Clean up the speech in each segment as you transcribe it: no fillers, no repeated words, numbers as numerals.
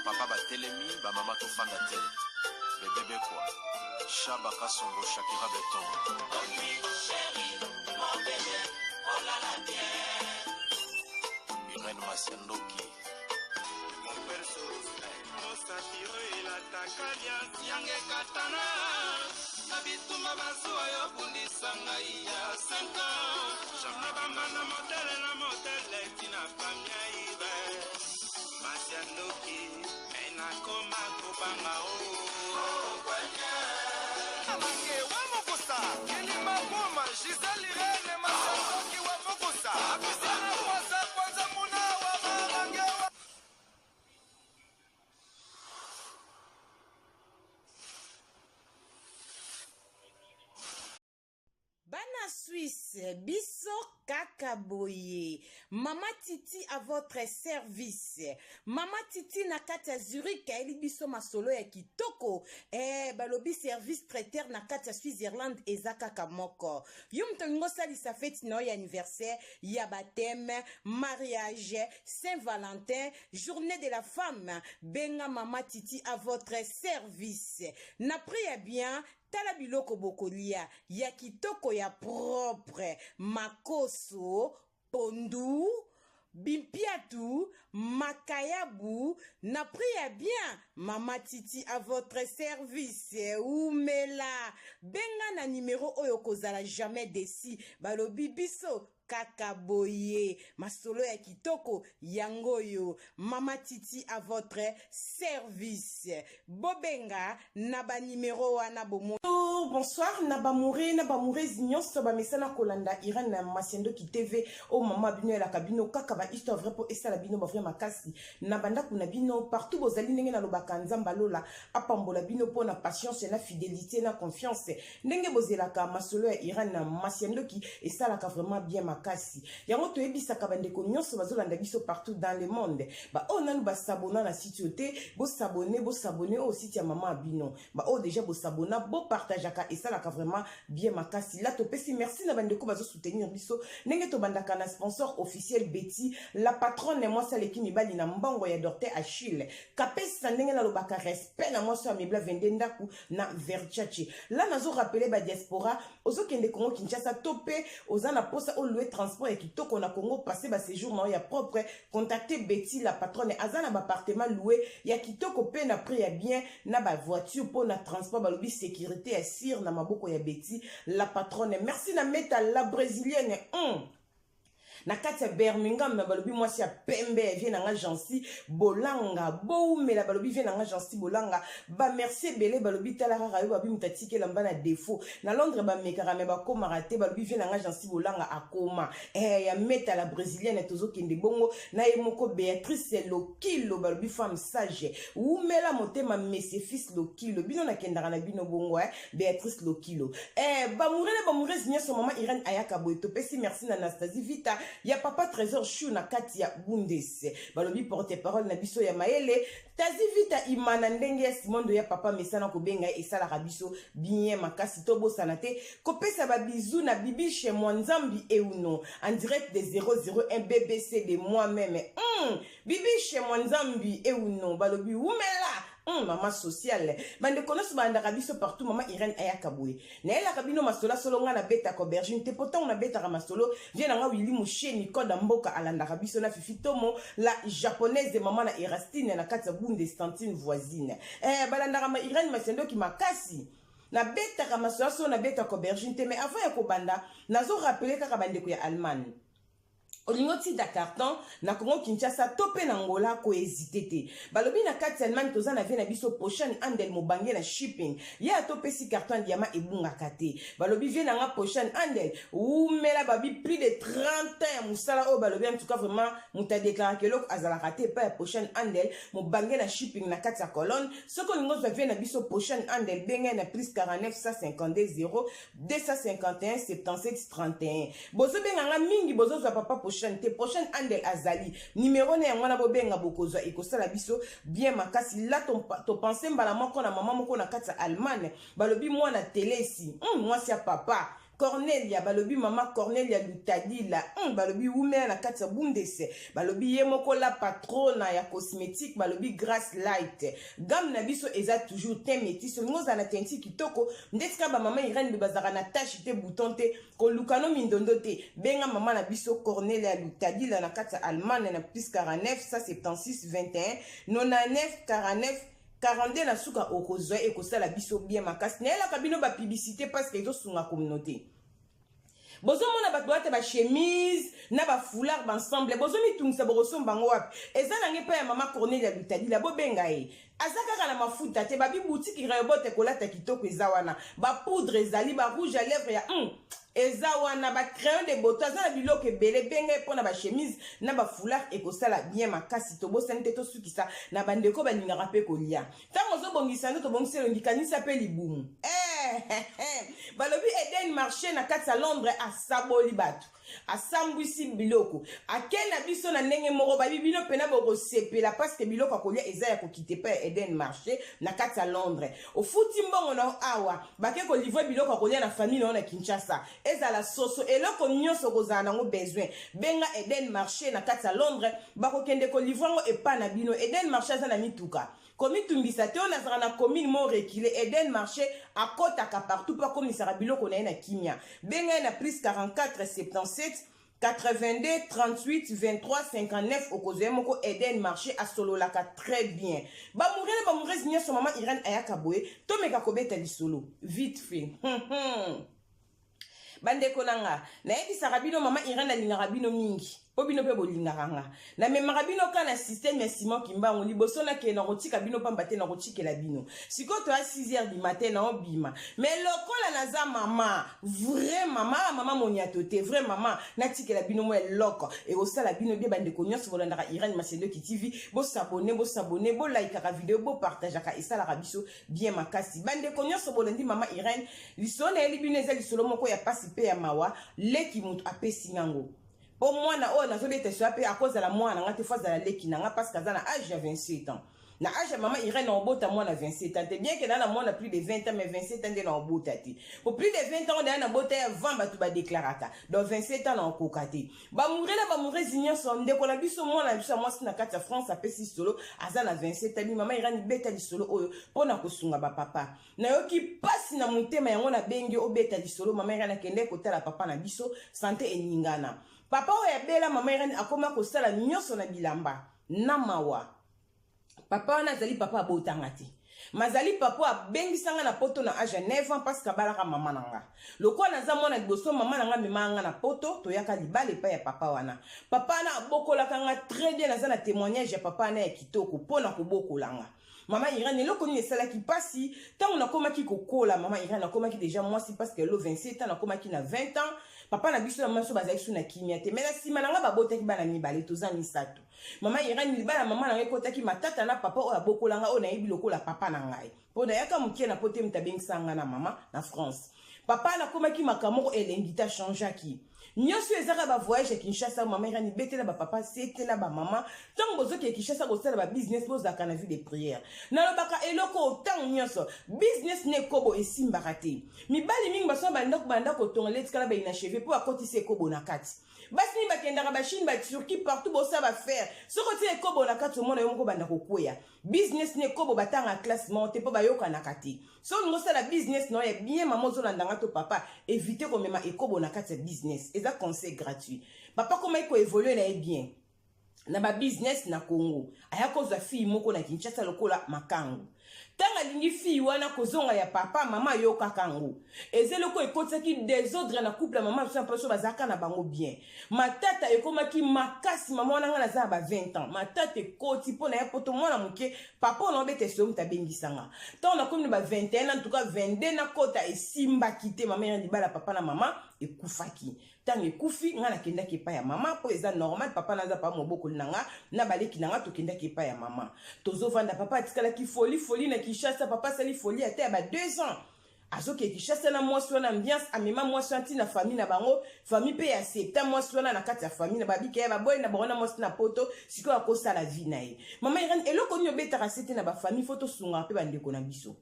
papa batelemi bamama tofanda te bebebe kwa Shaba Kasongo Shakira Beton Irene Masiandoki Satiro ilatakanya yange katana na bituma bazuwa yo bundisanga ya 5 ans jamna bamana modele tina pamya ibe Masiandoki ena koma kubanga o kwanya amange wa mokosa kilima goma Giselle Irene Masiandoki wa mokosa akusana kwanza muna wa mamange wa Bana Suisse, biso kakaboye. Mama Titi à votre service. Mama Titi na kati Zurich, eli biso masolo ya kitoko. Balobi service traiteur na kati Switzerland ezaka kamoko. Yum tongo sali sa fête no ya anniversaire, ya baptême, mariage, Saint-Valentin, journée de la femme. Benga Mama Titi à votre service. Na priya bien. Tala biloko bokolia ya kitoko ya propre makoso pondu bimpiatu makayabu na priya bien Mama Titi à votre service oumela benga na numéro oyo kozala jamais desi balobi biso kakaboye masolo ya kitoko yangoyo Mama Titi à votre service bobenga na ba numéro wana bomo. Bonsoir naba moure zignon soba mesana kolanda Irene Masiandoki TV o mama bino la kabino kaka ba histoire vrai pour esa la bino ba vrai makasi na banda kuna bino partout bozali ndenge na lobaka nzamba lola apambola bino pona patience na fidélité na confiance ndenge bozelaka masolo ya Irene Masiandoki esa la ka vraiment bien makasi yango to ebisaka bandeko nyonso bazolanda biso partout dans le monde ba o nanu ba s'abonner na site yote bo s'abonner au site ya mama abino ba o déjà bo s'abonner bo partager et ça la vraiment bien makasi là to pesi merci na bandeko bazo soutenir biso ndenge to bandaka na sponsor officiel Betty la patronne moi ça leki mibali na mbongo ya Dorte Achille kapesa ndenge na lobaka respect na moi so amebla vende ndaku na Verchachi là nazo rappeler ba diaspora ozo kende Congo Kinshasa topé ozana posa o louer transport et kitoko na Congo passer ba séjour na ya propre contacter Betty la patronne azana ba appartement loué ya kitoko pe na prix ya bien na ba voiture pour na transport ba lobi sécurité sir na maboko ya Betty la patronne merci na meta la brésilienne na kati ya Birmingham balobi mwasi ya pembe vient na jansi bolanga boumela balobi vient na jansi bolanga ba merci belé balobi tala rayo babi mutatike lamba na défaut na Londres ba mekara me ba koma raté balobi vient na jansi bolanga akoma ya meta la brésilienne tozo kende bongo na yemoko Béatrice Lokilo balobi femme sage oumela motema messe fils Lokilo bino na kendara na bino bongo Béatrice Lokilo ba mourele nyonso mama Irene Ayaka boeto pesi merci na Anastasie Vita ya papa trésor chou na kati ya Bundes balobi porte parole na biso ya maele tazi vita imana ndenge ya Simondo ya papa mesana ko benga esala rabiso bien makasi tobo sanate kopesa ba bisou na bibi chez Mwanzambi euno en direct de 001 BBC de moi-même bibi chez Mwanzambi euno balobi umela mama sociale bande konoso banda kabiso partout mama Irene Ayaka boye na ela kabino masola solonga na beta ko bergine te pourtant na beta ka masolo vient nga Willy Musheni koda mboka alanda kabiso na Fifi Tomo la japonaise de mama na Erastine na kati ya Bundestantine voisine balanda ka Irene Masiandoki makasi na beta ka masola so na beta ko bergine te mais avant ya ko banda nazo rappeler kaka bande ko ya Allemagne olingoti da carton na Congo Kinshasa topé na Angola ko hésiter te balobi na kati Allemagne toza na vie na biso prochaine andel mobange na shipping ya topé si carton diamant ebunga kate balobi vie na nga prochaine andel ou mela babi plus de 30 ans musala o balobi en tout cas vraiment muta déclarer que lok azala raté pas prochaine andel mobange na shipping na kati ya colonne soko lingo za vie na biso prochaine andel benga na plus 49 152 0 251 77 31 bozo benga nga mingi bozo za papa prochaine andel azali numéro na yango na bobenga bokozwa ekosala biso bien makasi la to penser mbala moko na mama moko na kati ya Allemagne balobi mwana télé ici moi si papa Cornelia balobi mama Cornelia Lutadila balobi umela na kati ya bundese balobi yemoko la patrona ya cosmétique balobi Grace Light gamme na biso eza toujours teint métis ngoza na tenti kitoko ndetika ba mama Irene bazaka na tache te bouton te ko lukano mindondo te benga mama na biso Cornelia Lutadila na kati ya Allemagne na plus 49 176 21 99 49 42 na suka okozwa e kosala biso bien makasi na yela kabino ba publicité parce que ezosunga communauté bozo mona bato bate ba chemise na ba foulard ensemble bozo mitungisa bozo mbango wapi eza nange pa ya mama Cornelia Lutadila bobenga e azaka na mafuta te babi boutique reyobote kolata kitoko eza wana ba poudre ezali ba rouge à lèvres ya eza wana ba crayon de beauté za na biloko ebele benga pona ba chemise na ba foulard ekosala bien makasi to bosani te to sukisa na bandeko balingaka pe kolia tango zo bongisa ndo to bongisa longikanisa pe libumu balobi Eden marché na kati ya Londres asaboli bato asambwisi biloko akena biso na ndenge moko babi bino pena bokosepela parce que biloko akolia eza ya kokite pa Eden marché na kati ya Londres ofuti mbongo na awa bake kolivre biloko akolia na famille na Kinshasa ezala soso eloko nyonso kozala nango besoin benga Eden marché na kati ya Londres bakokende kolivre ngo epa na bino Eden marché aza na mituka komi tumbisa te on azara na commune mo reculé Eden marché à kotaka partout pas comme nisara biloko na kimia benga na plus 44 77 82 38 23 59 okozwe moko Eden marché à sololaka très bien ba mourez nyonso mama Irene ayaka boye to meka kobeta lisolo vite fait bandeko nanga na yebisaka bino mama Irene alingaka bino mingi po bino pe bolingaka nga na memaka bino ka na système ya Simon Kimbangu liboso na ke na kotika bino pamba te na kotikela bino siko to a 6h du matin na obima mais lokola naza mama vrai mama moniato te vrai mama na tikela bino mo eloko e osala bino bien bandeko nyonso bolandaka Irene Maseloki TV bo s'abonner bo like ka vidéo bo partager ka esala ka biso bien makasi bandeko nyonso bolandi mama Irene lisona eli bino eza lisolo moko ya pasi pe ya mawa leki mutu apesi ngango po mwana o nazobeta swape à cause de la mwana ngate fois de la leki nanga parce que na âge de 27 ans na âge maman Irene na obota mwana 27 ans c'est bien que na mwana plus de 20 ans mais 27 ans de na obota ti pour plus de 20 ans on na bota ya 20 batu ba déclarata donc 27 ans na okokati ba mourir zinyo so ndeko na biso mwana biso moi na kati ya France apesi solo aza na 27 ans maman Irene beta li solo oyo pona kosunga ba papa na yoki pasi na mutema yango na bengi obeta li solo maman Irene kende kotala papa na biso santé eningana papa oya bela mama Irene akoma kosala nyonso na bilamba na mawa papa wana azali papa abotanga te mazali papa abengisanga na poto na âge 9 ans parce que balaka mama nanga lokwa naza mwana liboso mama nanga memanga na poto toyaka libale pa ya papa wana papa na abokolaka nga très bien naza na témoignage ya papa na ya kitoko pona kobokolanga mama Irene eloko nini esalaki pasi ntango nakomaki kokola mama Irene nakomaki déjà mwasi parce que lo 27 ans nakomaki na 20 ans papa na biso na maso bazali su na kimia te mais na sima nanga babotaki bana mibale toza misato mama Irene libala mama nanga ekotaki matata na papa oyo abokolanga oyo nayebi lokola papa na ngai mpo nayaka mokie na pote mutabengisanga na mama na France papa nakomaki makamoko elengi ta changeaki nyonso ezaka ba voyage ya Kinshasa mama Irene betela ba papa setela ba mama tango bozoki ya Kinshasa kosala ba business bozaka na vie de prière nalobaka eloko tango nyonso business ne kobo esimbaka te mibali mingi baso banda kotonga letikala ba inachevé po akotisa ekobo na kati basi ni bakendaka bashine baturki partout bosa bafaire soko ti ekobo na kati omona yo moko banda kokwea business ne kobo batanga classement te po bayokanaka te so ngosala business no ya bien mama ozolandanga to papa éviter komema ekobo na kati ya business eza conseil gratuit papa koma iko évoluer na ye bien na ba business na Congo aya kozwa fille moko na Kinshasa lokola makangu tanga lingi fille wana kozonga ya papa mama yoka kango ezeloko ekotaki désordre na couple mama so paso bazaka na bango bien matata ekomaki makasi mama wana ngana za ba 20 ans matata ekoti pona ya poto mwana muke papa na obete so mutabengisanga tant na komi ba 21 ans en tout cas 22 na kota esimba kite mama ya libala papa na mama ekufaki tangi kufi ngana kenda ki pa ya mama po eza normal papa naza pa moboko nanga na baleki nanga to kenda ki pa ya mama tozo vanda papa tikala ki folie na Kinshasa papa sali folie ate ba 2 ans azoki Kinshasa na mwasi wana ambiance amema mwasi anti na famille na bango famille pe ya septa mwasi wana na kati ya famille na babiki ya baboy na bona mwasi na poto siko akosa la vie na ye mama Irene eloko nyo beta rasete na ba famille photo sunga pe bandeko na biso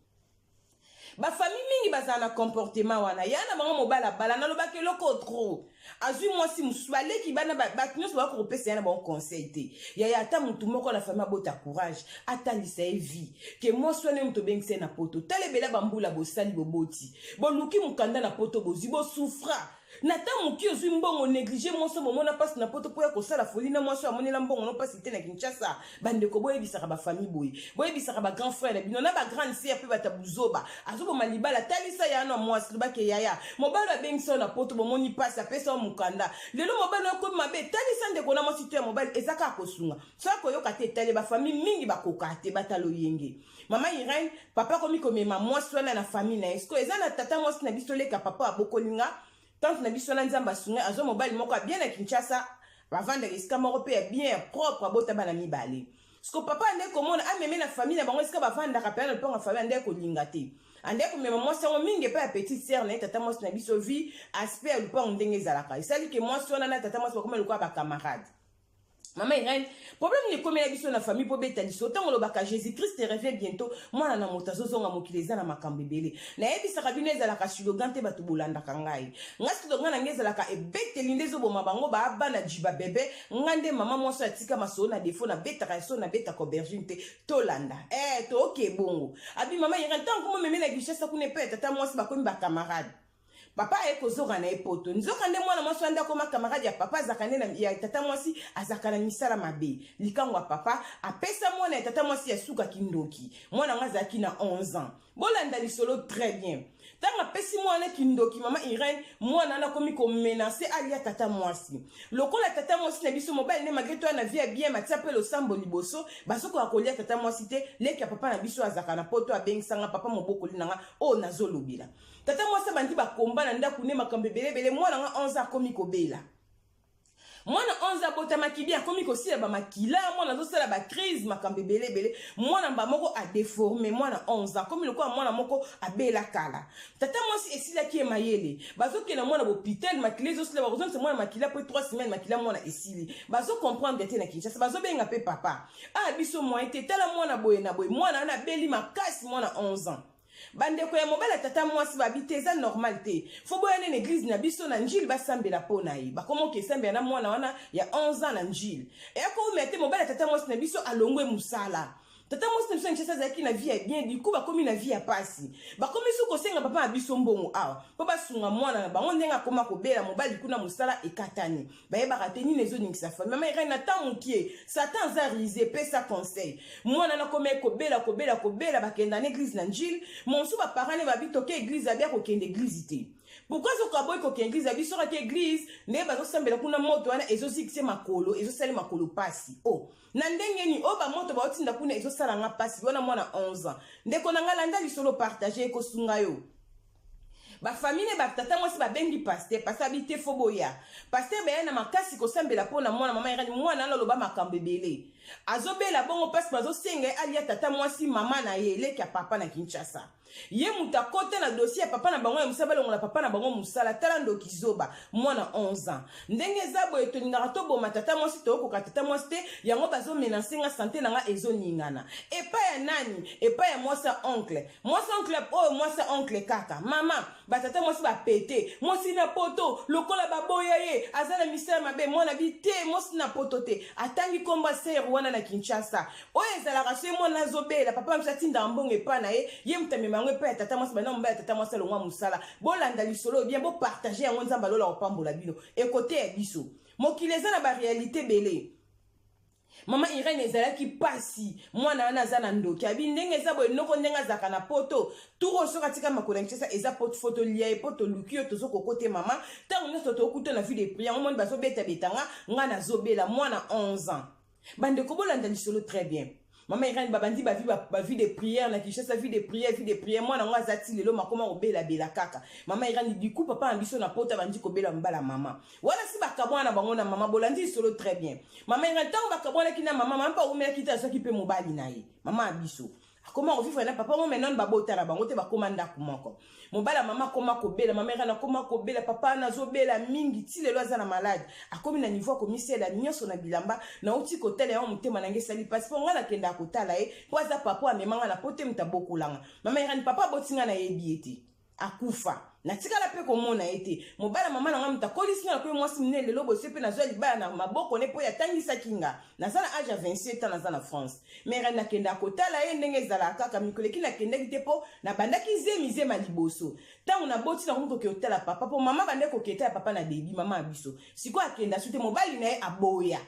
ba famille mingi baza na comportement wana yana bango mobala bala na lobake loko trop azui mwasi muswale ki bana ba nyonso ba ko pesa yana ba conseil te ya ata mutu moko na famille bota courage ata lisa vie ke mwasi wana mutu bengise na poto talebela bambula bosali boboti boluki mukanda na poto bozi bo souffra nata muki ozwi mbongo négligé mwasi bomona pasi na poto po ya kosala folie na mwasi amonela mbongo no pasi te na Kinshasa bandeko boyebisaka ba famille boye boyebisaka ba grand frère bino na ba grande sœur pe batabuzoba azoboma libala talisa ya na mwasi lobake yaya mobala bengisa na poto bomoni pasi apesa mukanda lelo mobala ko mabe talisa ndeko na mwasi te ya mobala ezaka kosunga so koyoka te tale ba famille mingi bakoka te batalo yenge mama Irene papa komi komema mwasi wana na famille na esko eza na tata mwasi na biso leka papa abokolinga tant na biso na nzamba sunga azo mobile moko bien na Kinshasa bavanda esika moko pe bien propre abota bana mibale sko papa ande komona ameme na famille na bango esika bavanda kapela le pont famille ande kolinga te ande komema mwasi ngo mingi pe petite sœur na tata mwasi na biso vie aspect le pont ndenge zalaka esali ke mwasi wana na tata mwasi bakoma le kwa ba camarade Maman Irene, problème ni comme la biso na famille po beta liso tango lobaka Jésus Christ revient bientôt mwana na motazo zonga mokileza na makambebele na ebisa kabineza la kashulo-gante batu bolanda kangai ngasi to ngana ngeza la ka ebete lindezo boma bango ba bana jiba bébé ngande mama mwaso atika maso na défaut na beta kaso na beta koberginte tolanda to okay bongo abi mama Irene tango mo memela gishasa kune pe tata mwasi bakomi ba camarade papa ekozora na epoto nzoka nde mwana mwasi anda koma camarade ya papa azakane na ya tata mwasi azakana misala mabe likango papa apesa mwana ya tata mwasi ya suka kindoki mwana ngazaki na 11 ans bolanda lisolo très bien tanga pesi mwana kindoki mama Irene mwana na komi ko menacer alia tata mwasi lokola tata mwasi na biso mobile ne malgré toi na vie bien matia pe lo sambo liboso basoko akolia tata mwasi te leki papa na biso azakana poto abengisanga papa moboko linanga o nazolobila tata mwasi bandi bakomba na ndaku ne makambe belebele mwana nga 11 ans komi kobela mwana 11 ans bota makibia komi kosila ba makila mwana zosala ba crise makambe belebele mwana mba moko a déformé mwana 11 ans komi lokwa mwana moko abela kala tata mwasi esila ki mayele bazoke na mwana hôpital makila zosila ba kozonse mwana makila po 3 semaines makila mwana esili bazo comprendre te na Kinshasa bazo benga pe papa biso mwa ete tala mwana boye na boye mwana na beli makasi mwana 11 ans bandeko ya mobala tata mwasi babite eza normal te fo boya na église na biso na njili basambela pona ye bakomo ke sambela na mwana wana ya 11 ans na njili eko mete mobala tata mwasi na biso alongwe musala tata mwasi na biso Kinshasa zaki na vie bien du coup bakomi na vie ya pasi bakomi su kosenga papa na biso mbongo awa po basunga mwana na bango ndenga koma kobela mobali kuna musala ekatani bayebaka te nini ezoningisa famille mama Irene na tamukie satan zarise pesa conseil mwana na koma kobela bakenda na église na njili monsu ba parents ne babitoke église abia ko kende église te pourquoi zo kaboy ko kende église abiso ka église ne bazo sambela kuna moto wana ezozikise makolo ezosali makolo pasi na ndenge ni ba moto ba otinda kuna ezosala nga pasi wana mwana 11 ans ndeko na nga landa lisolo partager ko sunga yo ba famille ba tata mwasi ba bengi pasteur pasabite foboya pasteur ba na makasi ko sambela pona mwana mama Irene mwana na loba makambe bele azobela bongo pasi bazo senga alia tata mwasi mama na ye leki ya papa na Kinshasa ye muta kote na dossier papa na bango ya musaba longola papa na bango musala tala ndoki zoba mwana 11 ans ndenge zabo etoninga to boma tata mwasi to ko tata mwasi te yango bazo menacer nga santé na nga ezoningana epa ya nani epa ya mwasa oncle mwasa oncle kaka mama batata mwasi ba pété mwasi na poto lokola baboya ye azala misala mabe mwana bite mwasi na poto te atangi komba ser wana na Kinshasa oyo ezalaka se mwana zobela papa msatinda mbongo epa na ye mtamema ngwe pe tata mwasi bana mbaya tata mwasi longwa musala bolanda lisolo bien bo partager yango nzamba lola opambola bino ekote ya biso mokileza na ba réalité belé mama Irene ezalaki pasi mwana wana aza na ndoki abi ndenge eza boye noko ndenge azaka na poto turo soka tika makolo ya Kinshasa eza poto photo lia poto lukio tozo kokote mama tango nyonso tokuta na vie de prière omoni bazo beta betanga nga nazobela mwana 11 ans bande ko bolanda lisolo très bien mama Irene babandi ba vie de prière na Kinshasa vie de prière mwana nga zati lelo makoma obela bela kaka mama Irene du coup papa ambition na pota bandi ko bela mbala mama wala si bakabwana bango na mama bolandi solo très bien mama Irene tango bakabwana kina mama pa umela kita soki pe mobali na ye mama abiso Comment revivre na papa mo maintenant babota na bango te ba komanda kumoko mobala mama koma kobela mama era na koma kobela papa na zobela mingi ti lelo aza na malade akomi na niveau komisela nyonso na bilamba na uti kotela ya mutema nange sali passe po ngala kenda kotala po aza papa amemanga na pote mutabokolanga mama era ni papa botinga na yebieti akufa na tikala pe komona ete mobala mama na ngamuta kolisi na ko mwasi mine lelo bo sepe na zo libala na maboko ne po ya tangisa kinga na zana âge à 27 ans na zana France mais ren na kenda kotala ye ndenge zala kaka mikoleki na kenda kitepo na bandaki zemize maliboso tangu na boti na ko kotala papa po mama bande ko keta papa na debi mama abiso siko akenda sute mobali na ye aboya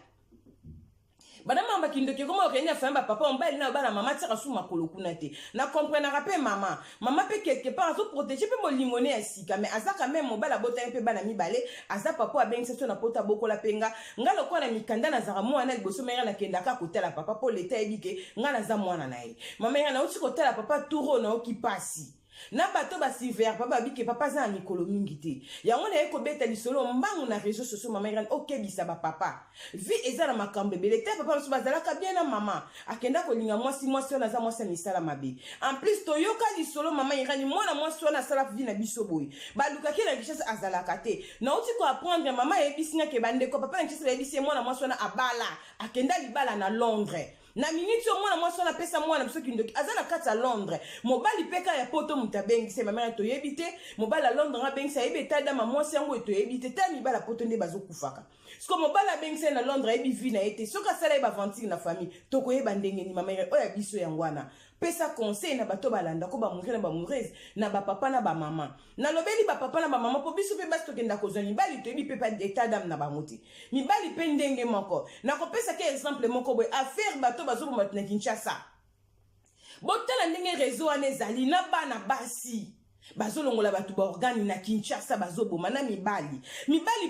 bana mama kindoki koma okenya famba papa mbali na bana mama tsaka suma kolokuna te na comprendre rapé mama pe quelque part azo protéger pe molingone ya sika mais aza quand même mobala bota pe bana mibale aza papa abengisa so na pota bokola penga ngalo kwa na mikanda na zara mwana liboso mera na kenda ka kotela papa po leta ebike ngana za mwana na ye mama yana uti kotela papa turo na okipasi na bato ba silver papa bike papa za mikolo mingi te yango na eko beta lisolo mbangu na réseaux sociaux mama irani okebisa ba papa vi eza na makambe bele te papa so bazalaka bien na mama akenda kolinga mwasi ona za mwasi misala mabe en plus toyoka lisolo mama irani mwana mwasi ona sala vi na biso boy baluka ki na richesse azalaka te na uti ko apprendre mama ebisinga ke bande ko papa na richesse ebisi mwana mwasi ona abala akenda libala na Londres na minute mwana mwasi na pesa mwana biso kindoki azana kata Londres mobali peka ya poto mutabengi se mama to yebite mobala Londres nga bengi sa yebita dama mwasi yango to yebite ta mibala poto nde bazokufaka siko mobala bengi se na Londres yebi vi na ete soka sala eba vantine na famille to ko yeba ndenge ni mama oya biso yangwana pesa conseil na bato balanda ko ba mourir na ba moureuse na ba papa na ba mama na lobeli ba papa na ba mama po biso pe basto kenda ko zoni bali to yebi pe pa d'état d'âme na ba moti mi bali pe ndenge moko na ko pesa ke exemple moko boy affaire bato bazo bo matna Kinshasa botala ndenge réseau anezali na bana basi bazolongola batu ba organi na Kinshasa bazoboma na mibali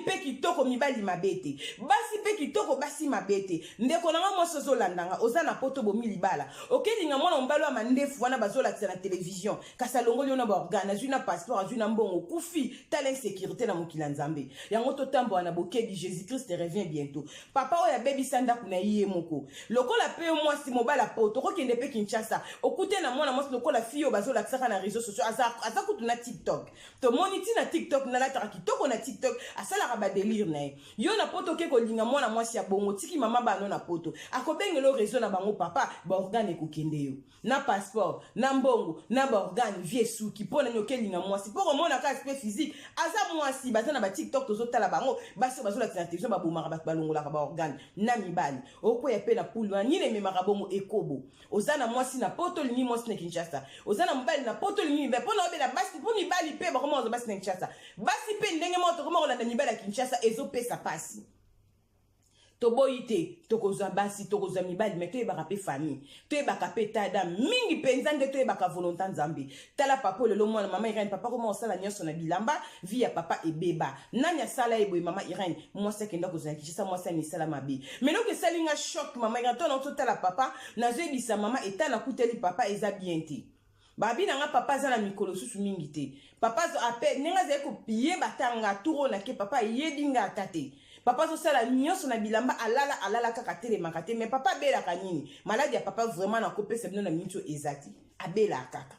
pe kitoko mibali mabete basi pe kitoko basi mabete ndeko nanga mwaso zolandanga oza na poto bomi libala okelinga mwana mbalo ama ndefu wana bazolakisa na télévision kasa longoli na ba organi azui na passeport azui na mbongo kufi tala insécurité na mokila nzambe yango totambo na bokebi Jésus Christ revient bientôt papa oya baby sanda kuna iye moko lokola pe mwasi mobala poto kokende pe Kinshasa okute na mwana mwasi lokola fiyo bazolakisa na réseaux sociaux aza na TikTok to moniti na TikTok na la kitoko na TikTok asala ka ba délire na yo na poto ke ko linga mwana mwasi ya bongo tiki mama bano na poto akobengelo réseau na bango papa ba organe ko kende yo na passeport na mbongo na ba organe vie suki pona nyoke linga mwasi poko mona ka aspect physique aza mwasi bazana ba TikTok to zotala bango baso bazola na télévision ba bomaka ba balongola ba organe na mibali oko ya pe na pulu nyine memaka bongo ekobo ozana mwasi na poto lingi mwasi na Kinshasa ozana mbali na poto lingi be pona obela basi pour mibali pe ba comment on basi na Kinshasa basi pe ndenge moto comment on la mibali ya Kinshasa ezo pesa pasi toboyite tokozwa basi tokozwa mibali mais toyebaka pe famille toyebaka pe tada mingi penza nde toyebaka volonté nzambe tala papa lelo mwana mama Irene papa comment osala nyonso na bilamba vi ya papa ebeba nani asala eboye mama Irene mwasi akenda kozwa na Kinshasa mwasi anisala mabe mais donc esalinga choc mama Irene to na totala papa nazoyebisa mama eta na kuteli papa eza bien te babi nanga papa za na mikolo susu mingi te papa zo ape nenga ze ko piye batanga turo na ke papa yedinga tate papa zo sala nyonso na bilamba alala kaka tele makate mais papa bela kanini maladi ya papa vraiment na kopesa bino na mincho ezati abela kaka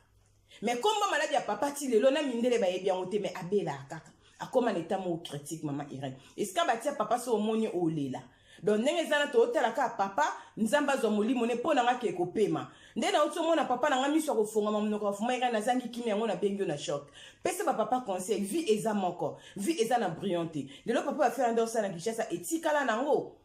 mais comme maladi ya papa ti lelo na mindele ba yebi yango te mais abela kaka akoma na état mo critique mama Irene est-ce que batia papa so omoni olela donc ndenge ezana to otala ka papa nzamba zo molimo ne pona ngake kopema ndena uto mona papa na ngami so ko fonga mamunoko fuma Irene na zangi kimi yango na bengio na choc pesa ba papa conseil vie eza moko vie eza na brillanté lelo papa va faire ndor ça na Kinshasa etikala nango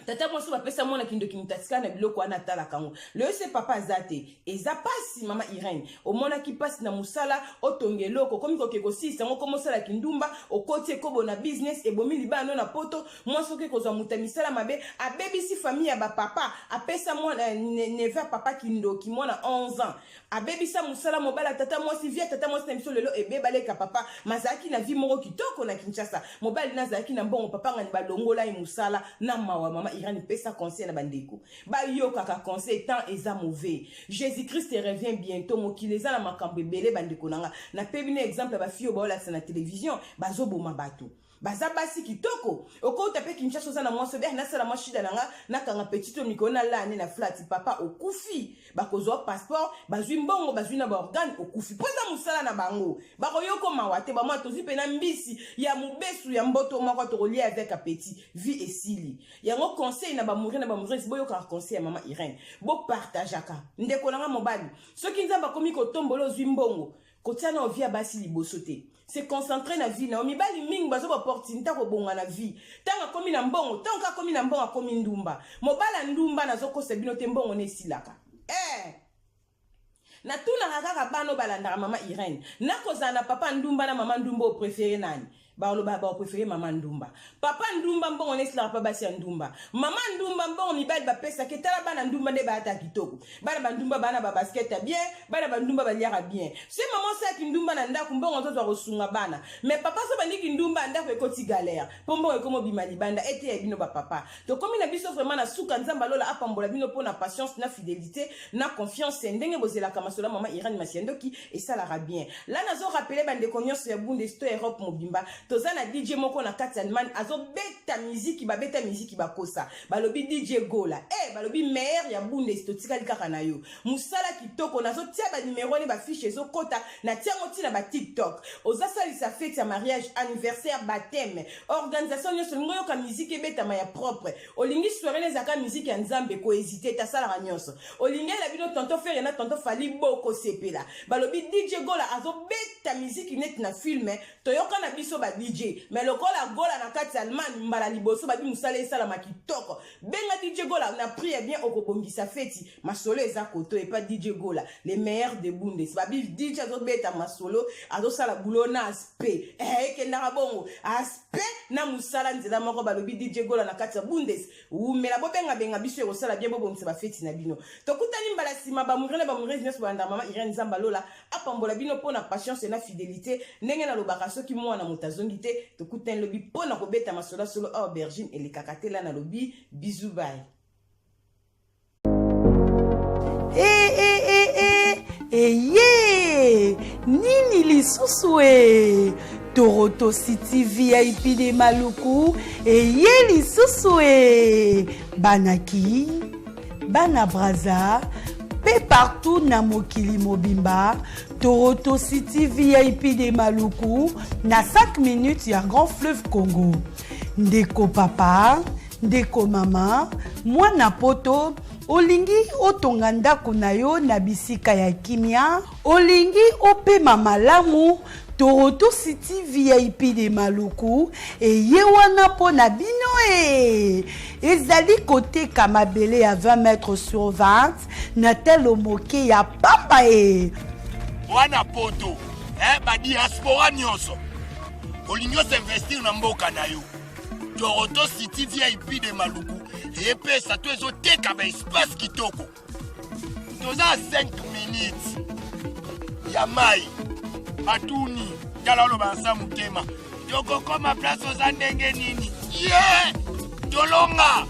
tata mwasi bapesa mwana kindoki mutatika na biloko wana tala kango le se papa zate eza pasi mama Irene omona ki pasi na musala otongeloko komi ko keko sisa ngo komo sala kindumba okoti ekobo na business ebomi libano na poto mwasi ke kozwa mutamisala mabe abebisi famille ya ba papa apesa mwana neva papa kindoki mwana 11 ans abebisa musala mobala tata mwasi via tata mwasi na biso lelo ebebaleka papa mazaki na vi moko kitoko na Kinshasa mobali na zaki na mbongo papa ngani balongola musala na mawa mama Irene pesa conseil na bandeko ba yo kaka conseil tant eza mauvais Jésus Christ revient bientôt mokileza na makambo belé bandeko nanga na pebine exemple ba fio ba la na télévision bazoboma bato baza basi kitoko oko tape Kinshasa oza na mwasi be na sala mwashida nanga na kanga petito mikolo na lane na flat papa okufi bakozwa passeport bazwi mbongo bazwi na ba organe okufi poza musala na bango bakoyoko mawate ba mwa tozi pe na mbisi ya mubesu ya mboto moko to relier avec a petit vie et sili yango conseil na ba mourir boyo ka conseil ya mama Irène bo partageaka ndeko nanga mobali soki nzamba komi ko tombolo zwi mbongo kotiana ovia basi liboso te se concentrer na vie na mibali mingi bazo ba opportunité ko bonga na vie tanga komi na mbongo tanga komi na mbongo komi ndumba mobala ndumba nazo ko sebino te mbongo ne silaka na tuna kaka bano balanda mama Irène na kozana papa ndumba na mama ndumba o préféré nani ba préféré mama ndumba papa ndumba mbongo nesila pa basi ndumba mama ndumba mbongo mibali ba pesa ke tala bana ndumba ne ba ata kitoko bana ba ndumba bana ba basket bien bana ba ndumba ba liara bien c'est maman sa ki ndumba na ndako mbongo nzoto kosunga bana mais papa so bandiki ndumba ndako ekoti galère pombo ekomo bimali banda ete ya bino ba papa to komi na biso vraiment na suka nzamba lola apambola bino pona patience na fidélité na confiance ndenge bozela kama sola mama Irène Masiendoki et ça la bien là nazo rappeler bande konyoso ya Bundesto Europe mobimba tozana DJ moko na kati Allemagne azo beta musique ba beta musique ba kosa balobi DJ Gola balobi meilleur ya Bundesto tikali kaka na yo musala kitoko nazo tia ba numéro ne ba fiche zo kota na tiango tina ba TikTok oza salisa fête ya mariage anniversaire baptême organisation nyoso ngoyo ka musique beta ma ya propre olingi soirée les aka musique ya nzambe ko hésiter ta sala ranyoso olingi la bino tonton faire na tonton fali boko sepela balobi DJ Gola azo beta musique net na film toyoka na biso ba DJ mais lokola Gola na kati Allemagne mbala liboso ba bi musala esala makitoko benga DJ Gola na prière bien okobongisa feti masolo eza koto et pas DJ Gola les meilleurs de Bundes ba bi DJ azo beta masolo azo sala boulot na aspe kenda bongo aspe na musala nzela moko balobi DJ Gola na kati Bundes umela bo benga biso e kosala bien bobongisa ba feti na bino tokutani mbala sima ba murele nyos banda mama Irène Zambalola apambola bino pona patience na fidélité ndenge na lobaka soki mwana mutazongi te tokutani lobi pona kobeta masola solo aubergine et les kakatela na lobi bisous bye nini lisusu Toroto City VIP de Maluku lisusu banaki bana braza pe partout na mokili mobimba Toroto City VIP de Maluku na 5 minutes ya Grand Fleuve Congo ndeko papa ndeko mama mwana poto olingi otonga ndako na yo na bisika ya kimia olingi opema malamu Toroto City VIP de Maluku wana po na bino ezali kote kamabele ya 20 mètres sur 20 na telo moke ya papa wana poto ba diaspora nyonso olingi investir na mboka na yo Toroto City VIP de Maluku epesa to ezoteka ba espace kitoko toza 5 minutes ya mai atuni tala lo bansa mutema toko koma place oza ndenge nini tolonga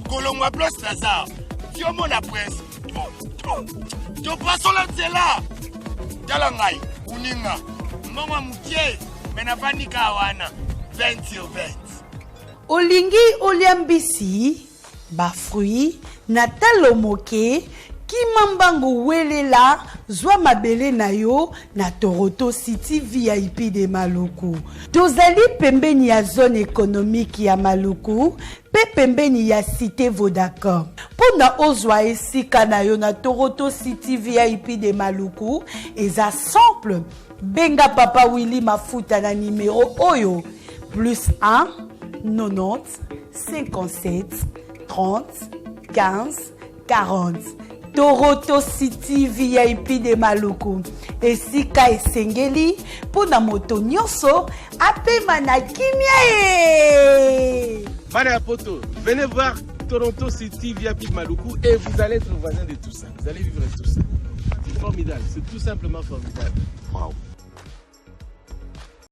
kolongwa place Lazare tiomona prince to pasola nzela tala ngai uninga mbongo mutie mena panika wana 20 sur 20 olingi oliambisi ba fruit na talo moke kimambango welela zwa mabele na yo na Toroto City VIP de Maluku tozali pembeni ya zone économique ya Maluku pe pembeni ya cité Vodacom pona ozwa esika na yo na Toroto City VIP de Maluku eza simple benga papa Willy Mafuta na numéro oyo +1 90 57 30 15 40 Toroto City VIP de Maluku esika esengeli pona moto nyonso apema na kimia Bana poto, venez voir Toroto City VIP de Maluku et vous allez être voisin de tout ça. Vous allez vivre tout ça. C'est formidable, c'est tout simplement formidable. Wow.